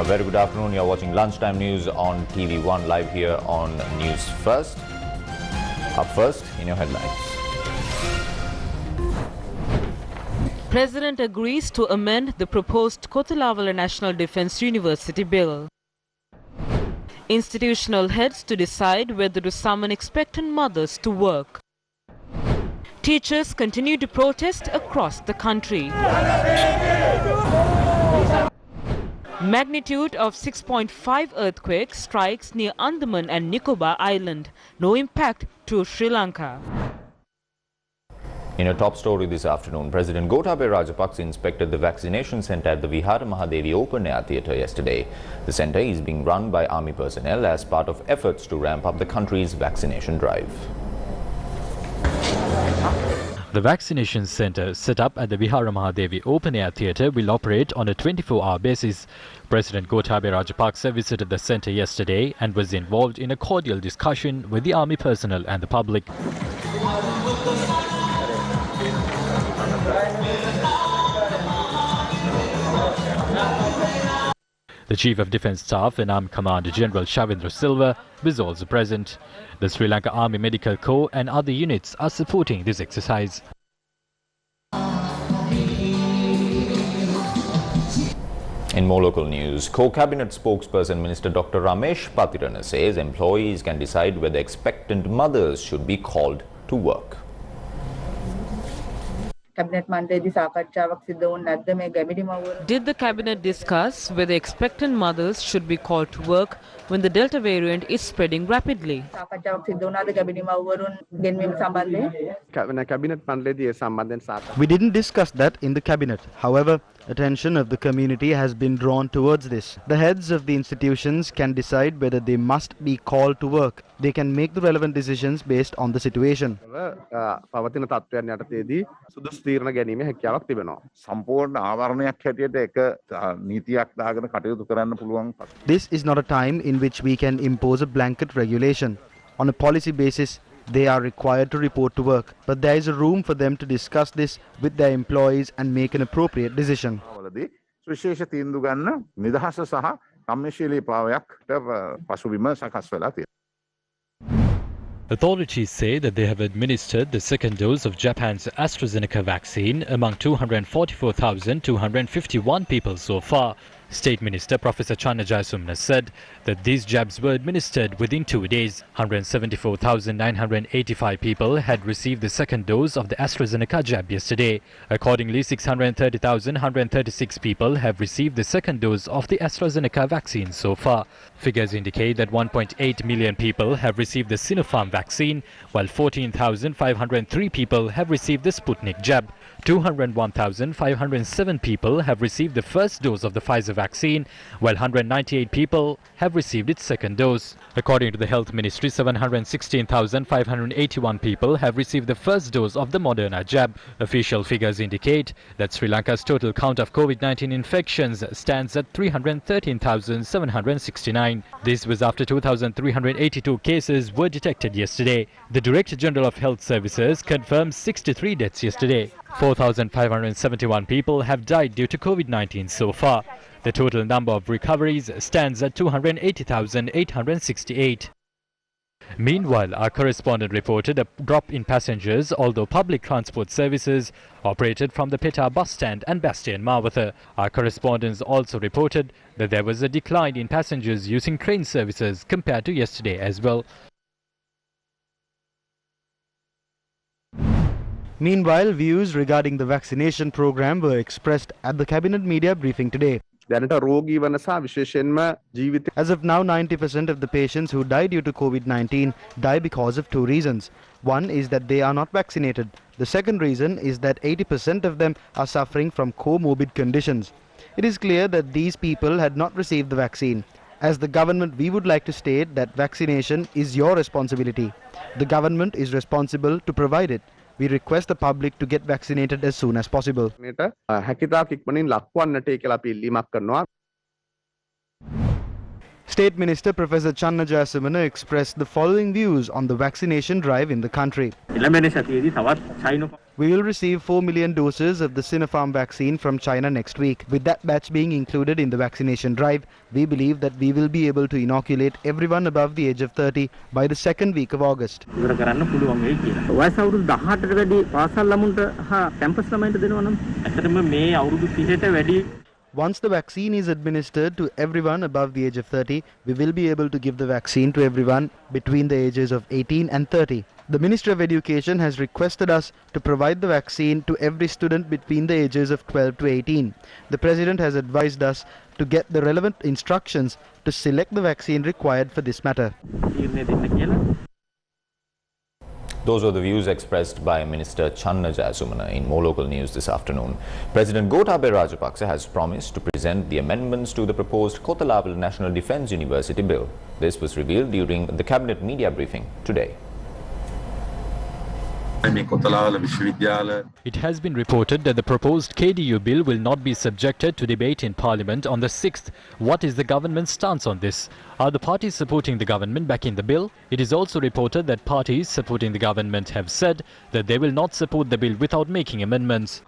Very good afternoon. You're watching Lunchtime News on TV1 live here on News First. Up first in your headlines. President agrees to amend the proposed Kotalavala National Defence University bill. Institutional heads to decide whether to summon expectant mothers to work. Teachers continue to protest across the country. Magnitude of 6.5 earthquake strikes near Andaman and Nicobar Island. No impact to Sri Lanka. In a top story this afternoon, President Gotabaya Rajapaksa inspected the vaccination centre at the Vihara Mahadevi Open Air Theatre yesterday. The centre is being run by army personnel as part of efforts to ramp up the country's vaccination drive. The vaccination centre set up at the Vihara Mahadevi Open Air Theatre will operate on a 24-hour basis. President Gotabaya Rajapaksa visited the centre yesterday and was involved in a cordial discussion with the army personnel and the public. The Chief of Defence Staff and Armed Commander General Shavindra Silva was also present. The Sri Lanka Army Medical Corps and other units are supporting this exercise. In more local news, Co-Cabinet spokesperson Minister Dr. Ramesh Patirana says employees can decide whether expectant mothers should be called to work. Did the cabinet discuss whether expectant mothers should be called to work when the Delta variant is spreading rapidly? We didn't discuss that in the cabinet. However, attention of the community has been drawn towards this. The heads of the institutions can decide whether they must be called to work. They can make the relevant decisions based on the situation. This is not a time in which we can impose a blanket regulation. On a policy basis, they are required to report to work, but there is a room for them to discuss this with their employees and make an appropriate decision. Authorities say that they have administered the second dose of Japan's AstraZeneca vaccine among 244,251 people so far. State Minister Professor Channa Jayasumana said that these jabs were administered within 2 days. 174,985 people had received the second dose of the AstraZeneca jab yesterday. Accordingly, 630,136 people have received the second dose of the AstraZeneca vaccine so far. Figures indicate that 1.8 million people have received the Sinopharm vaccine, while 14,503 people have received the Sputnik jab. 201,507 people have received the first dose of the Pfizer vaccine, while 198 people have received its second dose. According to the Health Ministry, 716,581 people have received the first dose of the Moderna jab. Official figures indicate that Sri Lanka's total count of COVID-19 infections stands at 313,769. This was after 2,382 cases were detected yesterday. The Director General of Health Services confirmed 63 deaths yesterday. 4,571 people have died due to COVID-19 so far. The total number of recoveries stands at 280,868. Meanwhile, our correspondent reported a drop in passengers, although public transport services operated from the Peta bus stand and Bastion Mawatha. Our correspondents also reported that there was a decline in passengers using train services compared to yesterday as well. Meanwhile, views regarding the vaccination program were expressed at the cabinet media briefing today. As of now, 90% of the patients who die due to COVID-19 die because of two reasons. One is that they are not vaccinated. The second reason is that 80% of them are suffering from comorbid conditions. It is clear that these people had not received the vaccine. As the government, we would like to state that vaccination is your responsibility. The government is responsible to provide it. We request the public to get vaccinated as soon as possible. State Minister Professor Channa Jayasumana expressed the following views on the vaccination drive in the country. We will receive 4 million doses of the Sinopharm vaccine from China next week. With that batch being included in the vaccination drive, we believe that we will be able to inoculate everyone above the age of 30 by the second week of August. Once the vaccine is administered to everyone above the age of 30, we will be able to give the vaccine to everyone between the ages of 18 and 30. The Ministry of Education has requested us to provide the vaccine to every student between the ages of 12 to 18. The President has advised us to get the relevant instructions to select the vaccine required for this matter. Those were the views expressed by Minister Channa Jayasumana in more local news this afternoon. President Gotabaya Rajapaksa has promised to present the amendments to the proposed Kotalawala National Defence University Bill. This was revealed during the Cabinet media briefing today. It has been reported that the proposed KDU bill will not be subjected to debate in Parliament on the 6th. What is the government's stance on this? Are the parties supporting the government backing the bill? It is also reported that parties supporting the government have said that they will not support the bill without making amendments.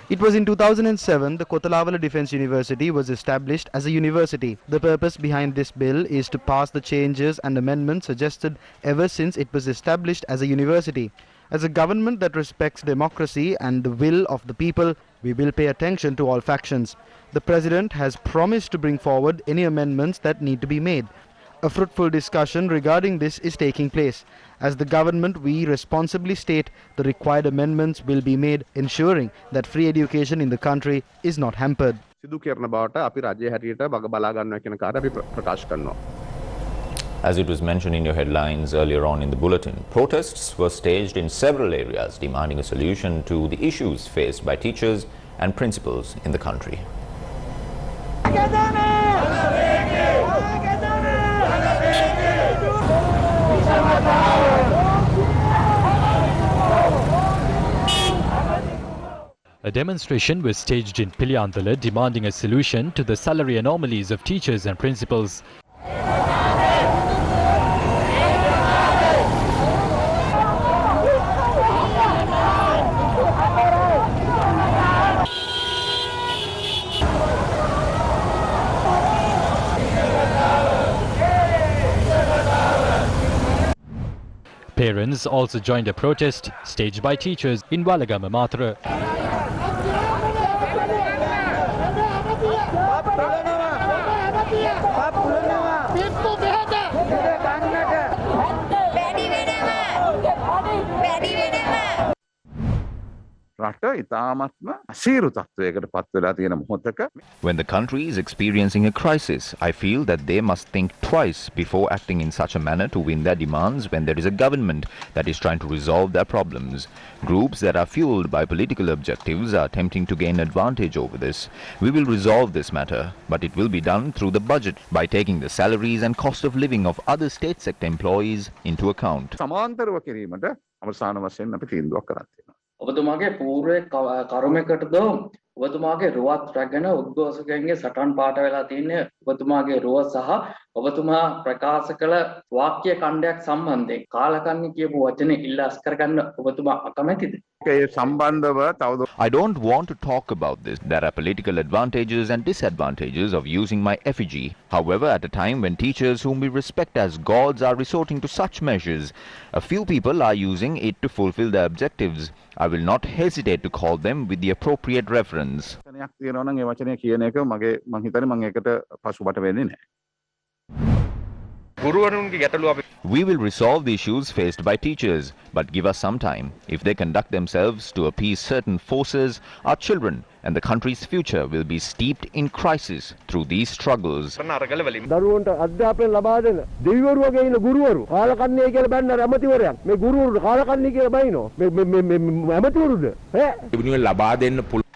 It was in 2007 the Kotalawala Defence University was established as a university. The purpose behind this bill is to pass the changes and amendments suggested ever since it was established as a university. As a government that respects democracy and the will of the people, we will pay attention to all factions. The President has promised to bring forward any amendments that need to be made. A fruitful discussion regarding this is taking place. As the government, we responsibly state the required amendments will be made, ensuring that free education in the country is not hampered. As it was mentioned in your headlines earlier on in the bulletin, protests were staged in several areas demanding a solution to the issues faced by teachers and principals in the country. A demonstration was staged in Piliyandala demanding a solution to the salary anomalies of teachers and principals. Parents also joined a protest staged by teachers in Walagama Matra. When the country is experiencing a crisis, I feel that they must think twice before acting in such a manner to win their demands when there is a government that is trying to resolve their problems. Groups that are fueled by political objectives are attempting to gain advantage over this. We will resolve this matter, but it will be done through the budget by taking the salaries and cost of living of other state sector employees into account. ඔබතුමාගේ පූර්ව කර්මයකටද ඔබතුමාගේ රුවත් රැගෙන උද්ඝෝෂකයන්ගේ සටන් පාට වෙලා තින්නේ ඔබතුමාගේ රුව සහ ඔබතුමා ප්‍රකාශ කළ වාක්‍ය ඛණ්ඩයක් සම්බන්ධයෙන් කාලකන්ණි කියපු වචනේ ඉල්ලාස් කරගන්න ඔබතුමා අකමැතිද? I don't want to talk about this. There are political advantages and disadvantages of using my effigy. However, at a time when teachers whom we respect as gods are resorting to such measures, a few people are using it to fulfill their objectives. I will not hesitate to call them with the appropriate reference. We will resolve the issues faced by teachers, but give us some time. If they conduct themselves to appease certain forces, our children and the country's future will be steeped in crisis through these struggles.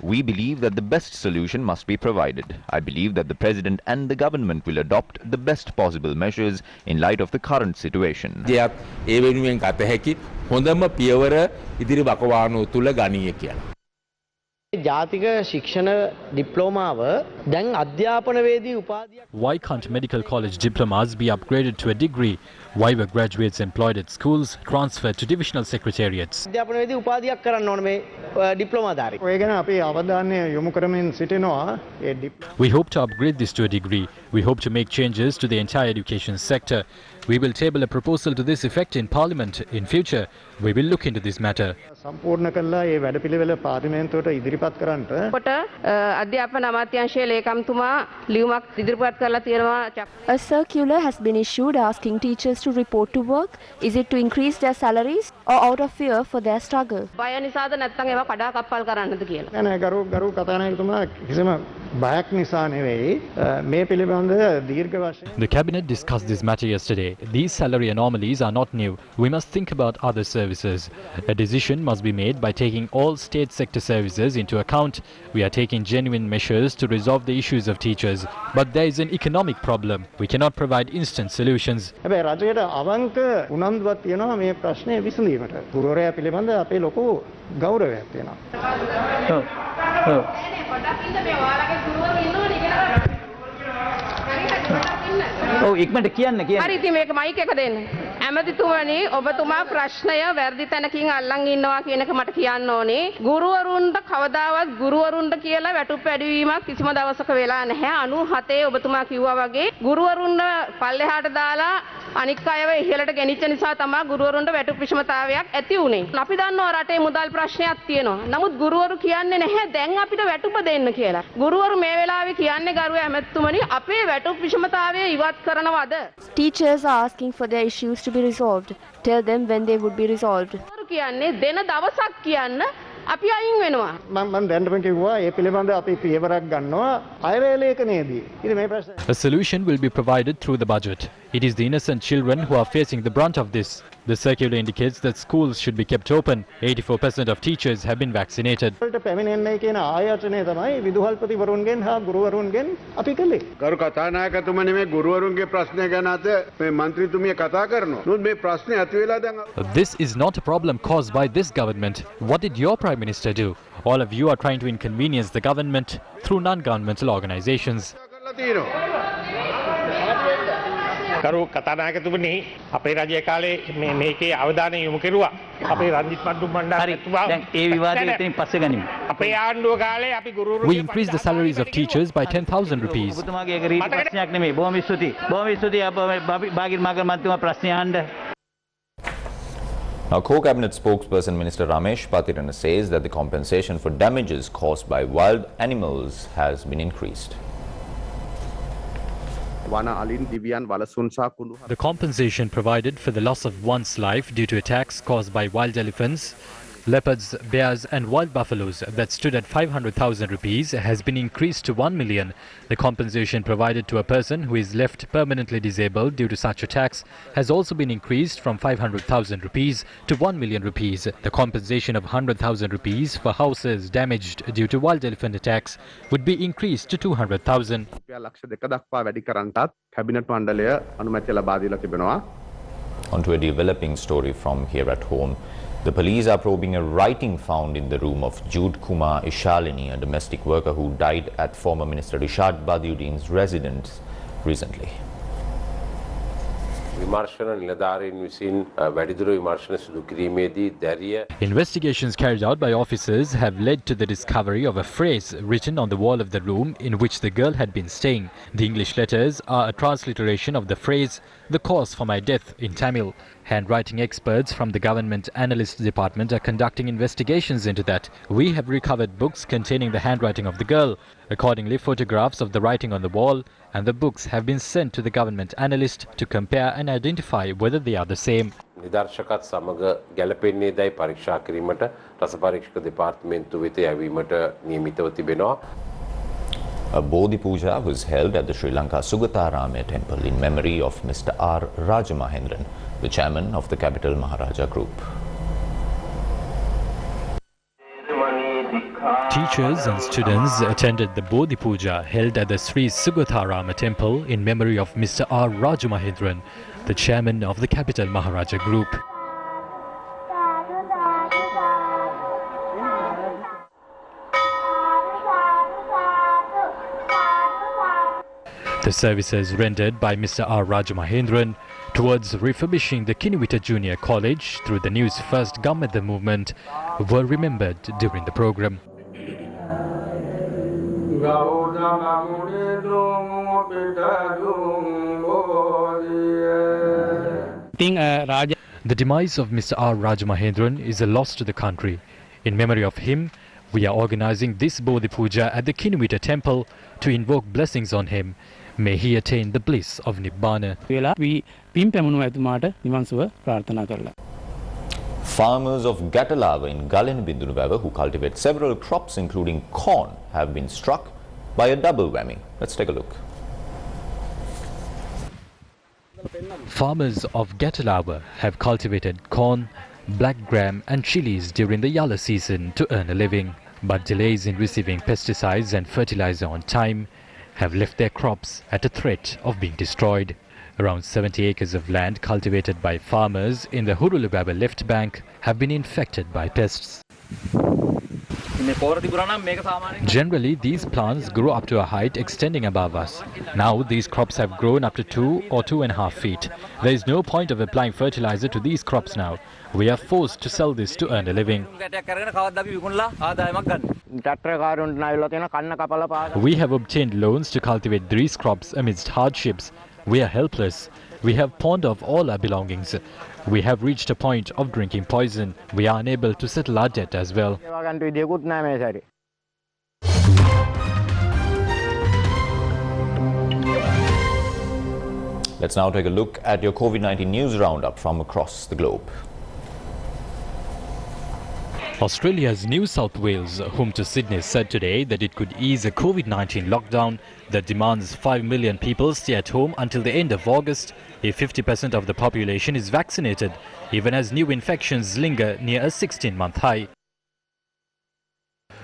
We believe that the best solution must be provided. I believe that the President and the government will adopt the best possible measures in light of the current situation. Why can't medical college diplomas be upgraded to a degree? Why were graduates employed at schools transferred to divisional secretariats? අධ්‍යාපනයේදී උපාධියක් කරන්න ඕන මේ ඩිප්ලෝමාධාරී. ඔය ගැන අපි අවධානය යොමු කරමින් සිටිනවා. We hope to upgrade this to a degree. We hope to make changes to the entire education sector. We will table a proposal to this effect in Parliament in future. We will look into this matter. සම්පූර්ණ කළා මේ වැඩපිළිවෙල පාර්ලිමේන්තුවට ඉදිරිපත් කරන්නට. කොට අධ්‍යාපන අමාත්‍යාංශයේ ලේකම්තුමා ලියුමක් ඉදිරිපත් කරලා තියෙනවා. A circular has been issued asking teachers to report to work. Is it to increase their salaries or out of fear for their struggle? බය නිසාද නැත්නම් ඒවා කඩා කප්පල් කරන්නද කියලා. නෑ ගරු කතානායකතුමා කිසිම බයක් නිසා නෙවෙයි මේ පිළිබඳ දීර්ඝ වශයෙන්. The cabinet discussed this matter yesterday. These salary anomalies are not new. We must think about other services. A decision must be made by taking all state sector services into account. We are taking genuine measures to resolve the issues of teachers. But there is an economic problem. We cannot provide instant solutions. හැබැයි රජයට අවංක උනන්දුවක් තියෙනවා මේ ප්‍රශ්නේ විසඳීමට. ගුරුවරයා පිළිබඳ අපේ ලොකු ගෞරවයක් තියෙනවා. ඔව් ඉක්මනට කියන්න. හරි ඉතින් මේක මයික් එක දෙන්න. ඇමතිතුමනි ඔබතුමා ප්‍රශ්නය වැරදි තැනකින් අල්ලන් ඉන්නවා කියන එක මට කියන්න ඕනේ. ගුරුවරුන්ට කවදාවත් ගුරුවරුන්ට කියලා වැටුප් වැඩිවීමක් කිසිම දවසක වෙලා නැහැ. 97 ඔබතුමා කිව්වා වගේ ගුරුවරුන්ව පල්ලෙහාට දාලා අනික් අයව ඉහළට ගෙනිච්ච නිසා තමයි ගුරුවරුන්ට වැටුප් විෂමතාවයක් ඇති වුනේ. අපි දන්නවා රටේ මුදල් ප්‍රශ්නයක් තියෙනවා. නමුත් ගුරුවරු කියන්නේ නැහැ දැන් අපිට වැටුප දෙන්න කියලා. ගුරුවරු මේ වෙලාවේ කියන්නේ ගරුව ඇමතිතුමනි අපේ වැටුප් විෂමතාවය ඉවත් කරනවද? Teachers are asking for their issues to be resolved. Tell them when they would be resolved. කියන්නේ දෙන දවසක් කියන්න අපි අයින් වෙනවා. මම දැන්ටම කිව්වා මේ පිළිබඳ අපි පියවරක් ගන්නවා අයවැය ලේඛනයේදී. ඉතින් මේ ප්‍රශ්නේ A solution will be provided through the budget. It is the innocent children who are facing the brunt of this. The circular indicates that schools should be kept open. 84% of teachers have been vaccinated. වලට පැමිණෙන්නේ කියන ආයතනය තමයි විදුහල්පතිවරුන්ගෙන් හා ගුරුවරුන්ගෙන් අපි කළේ. ගරු කතානායකතුමනි මේ ගුරුවරුන්ගේ ප්‍රශ්නය ගැන අද මේ മന്ത്രിතුමිය කතා කරනවා. නමුත් මේ ප්‍රශ්නේ ඇති වෙලා දැන් This is not a problem caused by this government. What did your Prime Minister do? All of you are trying to inconvenience the government through non-governmental organizations. කරලා තියෙනවා. කරු කතානායකතුමනි අපේ රජයේ කාලේ මේකේ අවධානය යොමු කෙරුවා. අපේ රංජිත් මඩ්ඩු මණ්ඩලතුමා දැන් ඒ විවාදය එතනින් පස්සේ ගනිමු. අපේ ආණ්ඩුව කාලේ අපි ගුරුවරුන්ගේ We increased the salaries of teachers by 10,000 rupees. ඔබතුමාගේ ඒක රීති ප්‍රශ්නයක් නෙමෙයි. බොහොම ස්තුතියි. බොහොම ස්තුතියි බාගිර් මාගර් මන්ත්‍රීතුමා ප්‍රශ්නය අහන්න. Now, Co-Cabinet spokesperson Minister Ramesh Patirana says that the compensation for damages caused by wild animals has been increased. The compensation provided for the loss of one's life due to attacks caused by wild elephants, leopards, bears and wild buffaloes that stood at 500,000 rupees has been increased to 1 million. The compensation provided to a person who is left permanently disabled due to such attacks has also been increased from 500,000 rupees to 1 million rupees. The compensation of 100,000 rupees for houses damaged due to wild elephant attacks would be increased to 200,000. Onto a developing story from here at home. The police are probing a writing found in the room of Jude Kumar Ishalini, a domestic worker who died at former Minister Rishad Badiuddin's residence recently. Investigations carried out by officers have led to the discovery of a phrase written on the wall of the room in which the girl had been staying. The English letters are a transliteration of the phrase, "The cause for my death" in Tamil. Handwriting experts from the Government Analyst Department are conducting investigations into that. We have recovered books containing the handwriting of the girl. Accordingly, photographs of the writing on the wall and the books have been sent to the Government Analyst to compare and identify whether they are the same. නිදර්ශකත් සමග ගැලපෙන්නේ දැයි පරීක්ෂා කිරීමට රස පරීක්ෂක දෙපාර්තමේන්තුව වෙත යැවීමට නියමිතව තිබෙනවා. A Bodhi Puja was held at the Sri Lanka Sugatarama temple in memory of Mr. R. Rajamahendran, the chairman of the Capital Maharaja Group. Teachers and students attended the Bodhi Puja held at the Sri Sugatharama temple in memory of Mr. R. Rajamahendran, the chairman of the Capital Maharaja Group. The services rendered by Mr. R. Rajamahendran towards refurbishing the Kinuwita Junior College through the Newsfirst Gamada movement were remembered during the program. The demise of Mr. R. Rajamahendran is a loss to the country. In memory of him, we are organizing this Bodhi Puja at the Kinuwita temple to invoke blessings on him. May he attain the bliss of Nibbana. Farmers of Gatalawa in Galenbindunuwawa, who cultivate several crops including corn, have been struck by a double whammy. Let's take a look. Farmers of Gatalawa have cultivated corn, black gram and chilies during the Yalla season to earn a living. But delays in receiving pesticides and fertilizer on time have left their crops at a threat of being destroyed. Around 70 acres of land cultivated by farmers in the Huruluwawa left bank have been infected by pests. Generally, these plants grow up to a height extending above us. Now, these crops have grown up to 2 or 2.5 feet. There is no point of applying fertilizer to these crops now. We are forced to sell this to earn a living. We have obtained loans to cultivate these crops amidst hardships. We are helpless. We have pawned off all our belongings. We have reached a point of drinking poison. We are unable to settle our debt as well. Let's now take a look at your COVID-19 news roundup from across the globe. Australia's New South Wales, home to Sydney, said today that it could ease a COVID-19 lockdown that demands 5 million people stay at home until the end of August if 50% of the population is vaccinated, even as new infections linger near a 16-month high.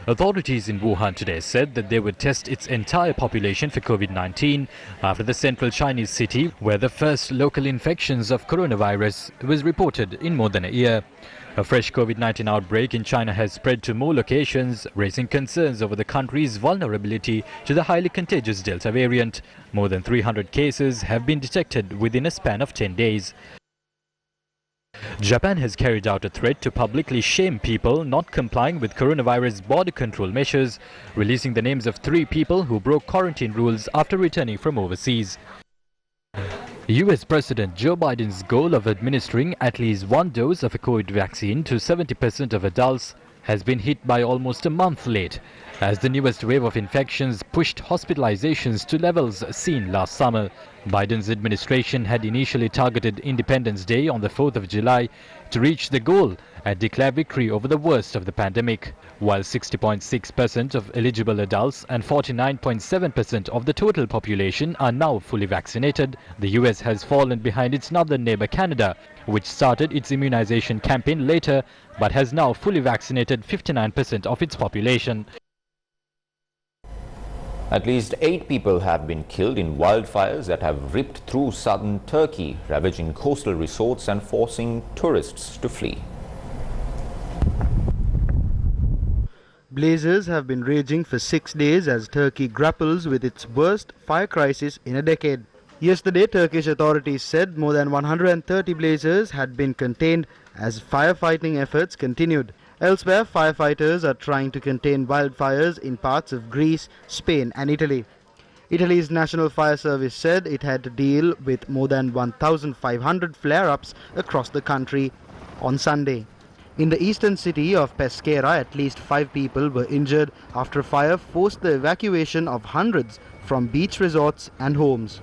Authorities in Wuhan today said that they would test its entire population for COVID-19 after the central Chinese city, where the first local infections of coronavirus was reported in more than a year. A fresh COVID-19 outbreak in China has spread to more locations, raising concerns over the country's vulnerability to the highly contagious Delta variant. More than 300 cases have been detected within a span of 10 days. Japan has carried out a threat to publicly shame people not complying with coronavirus border control measures, releasing the names of 3 people who broke quarantine rules after returning from overseas. US President Joe Biden's goal of administering at least 1 dose of a COVID vaccine to 70% of adults has been hit by almost a month late, as the newest wave of infections pushed hospitalizations to levels seen last summer. Biden's administration had initially targeted Independence Day on the 4th of July to reach the goal and declare victory over the worst of the pandemic. While 60.6% of eligible adults and 49.7% of the total population are now fully vaccinated, the US has fallen behind its northern neighbor Canada, which started its immunization campaign later but has now fully vaccinated 59% of its population. At least 8 people have been killed in wildfires that have ripped through southern Turkey, ravaging coastal resorts and forcing tourists to flee. Blazes have been raging for 6 days as Turkey grapples with its worst fire crisis in a decade. Yesterday, Turkish authorities said more than 130 blazes had been contained as firefighting efforts continued. Elsewhere, firefighters are trying to contain wildfires in parts of Greece, Spain and Italy. Italy's National Fire Service said it had to deal with more than 1,500 flare-ups across the country on Sunday. In the eastern city of Pescara, at least 5 people were injured after a fire forced the evacuation of hundreds from beach resorts and homes.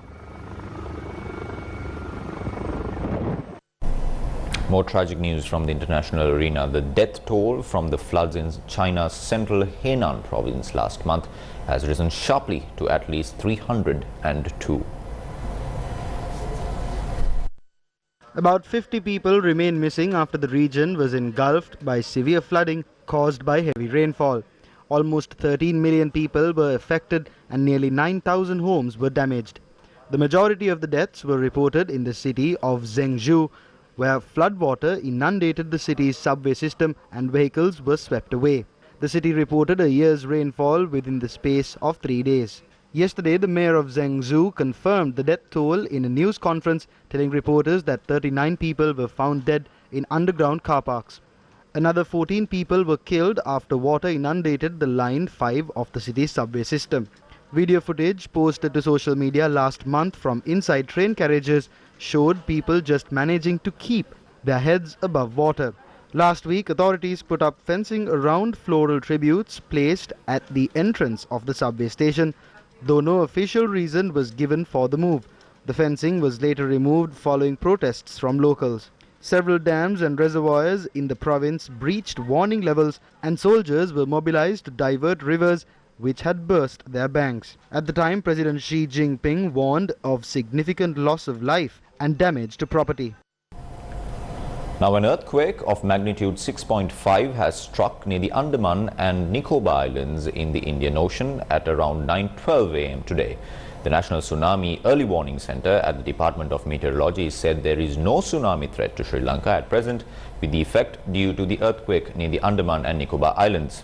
More tragic news from the international arena. The death toll from the floods in China's central Henan province last month has risen sharply to at least 302. About 50 people remain missing after the region was engulfed by severe flooding caused by heavy rainfall. Almost 13 million people were affected and nearly 9,000 homes were damaged. The majority of the deaths were reported in the city of Zhengzhou, where floodwater inundated the city's subway system and vehicles were swept away. The city reported a year's rainfall within the space of 3 days. Yesterday, the mayor of Zhengzhou confirmed the death toll in a news conference, telling reporters that 39 people were found dead in underground car parks. Another 14 people were killed after water inundated the Line 5 of the city's subway system. Video footage posted to social media last month from inside train carriages showed people just managing to keep their heads above water. Last week, authorities put up fencing around floral tributes placed at the entrance of the subway station, though no official reason was given for the move. The fencing was later removed following protests from locals. Several dams and reservoirs in the province breached warning levels, and soldiers were mobilized to divert rivers which had burst their banks. At the time, President Xi Jinping warned of significant loss of life and damage to property. Now, an earthquake of magnitude 6.5 has struck near the Andaman and Nicobar Islands in the Indian Ocean at around 9:12 a.m. today. The National Tsunami Early Warning Centre at the Department of Meteorology said there is no tsunami threat to Sri Lanka at present, with the effect due to the earthquake near the Andaman and Nicobar Islands.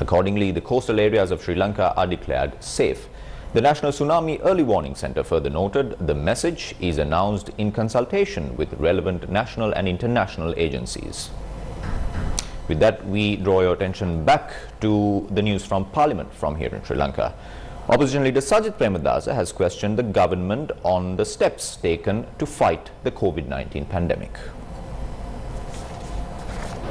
Accordingly, the coastal areas of Sri Lanka are declared safe. The National Tsunami Early Warning Centre further noted the message is announced in consultation with relevant national and international agencies. With that, we draw your attention back to the news from Parliament from here in Sri Lanka. Opposition leader Sajith Premadasa has questioned the government on the steps taken to fight the COVID-19 pandemic.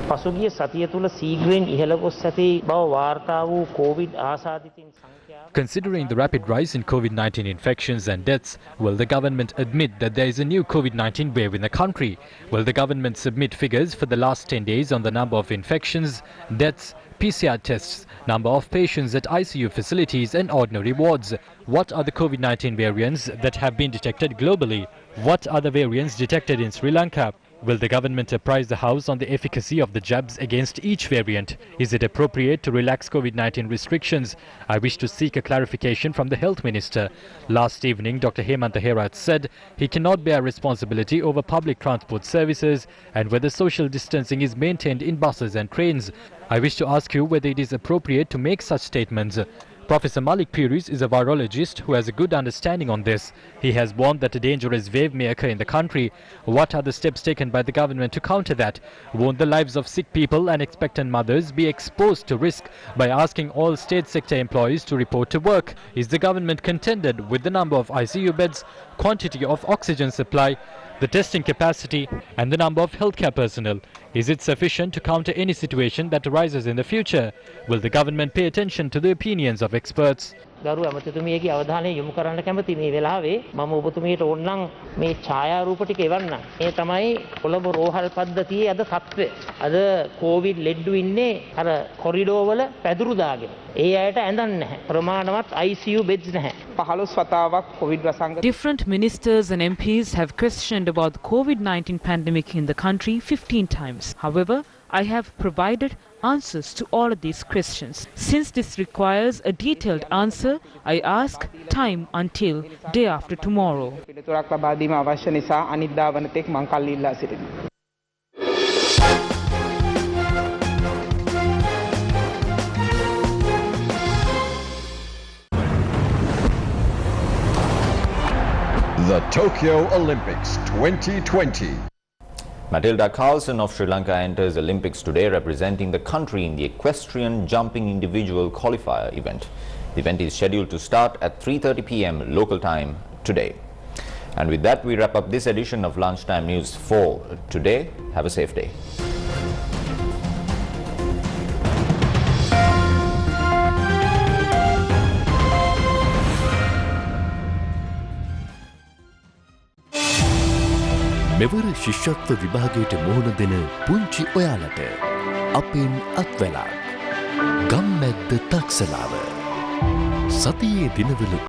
පසුගිය සතිය තුල සීඝ්‍රයෙන් ඉහළ ගොස් ඇති බව වාර්තා වූ COVID ආසාදිතින් සංඛ්‍යාව. Considering the rapid rise in COVID-19 infections and deaths, will the government admit that there is a new COVID-19 wave in the country? Will the government submit figures for the last 10 days on the number of infections, deaths, PCR tests, number of patients at ICU facilities and ordinary wards? What are the COVID-19 variants that have been detected globally? What are the variants detected in Sri Lanka? Will the government apprise the House on the efficacy of the jabs against each variant? Is it appropriate to relax COVID-19 restrictions? I wish to seek a clarification from the Health Minister. Last evening, Dr. Hemantha Herath said he cannot bear responsibility over public transport services and whether social distancing is maintained in buses and trains. I wish to ask you whether it is appropriate to make such statements. Professor Malik Piris is a virologist who has a good understanding on this. He has warned that a dangerous wave may occur in the country. What are the steps taken by the government to counter that? Won't the lives of sick people and expectant mothers be exposed to risk by asking all state sector employees to report to work? Is the government contented with the number of ICU beds, quantity of oxygen supply, the testing capacity and the number of healthcare personnel? Is it sufficient to counter any situation that arises in the future? Will the government pay attention to the opinions of experts? ගරු ඇමතිතුමියගේ අවධානය යොමු කරන්න කැමති මේ වෙලාවේ මම ඔබතුමියට ඕනනම් මේ ඡායාරූප ටික එවන්නම්. මේ තමයි කොළඹ රෝහල් පද්ධතියේ අද තත්ත්වය. අද කොවිඩ් ලෙඩ්ඩු ඉන්නේ අර කොරිඩෝර් වල පැදුරු දාගෙන. ඒ අයට ඇඳන් නැහැ. ප්‍රමාණවත් ICU beds නැහැ. 15 වතාවක් Covid වසංගත. Different ministers and MPs have questioned about the COVID-19 pandemic in the country 15 times. However, I have provided answers to all of these questions. Since this requires a detailed answer, I ask time until day after tomorrow. පිළිතුරක් ලබා දීම අවශ්‍ය නිසා අනිද්දා වනතෙක් මං කල් ඉල්ලා සිටිනවා. The Tokyo Olympics 2020. Matilda Carlson of Sri Lanka enters Olympics today, representing the country in the equestrian jumping individual qualifier event. The event is scheduled to start at 3:30 p.m. local time today. And with that, we wrap up this edition of Lunchtime News for today. Have a safe day. මෙවර ශිෂ්‍යත්ව විභාගයට මුහුණ දෙන පුංචි ඔයාලට අපෙන් අත්වැලක් ගම්මැද්ද තක්සලාව සතියේ දිනවල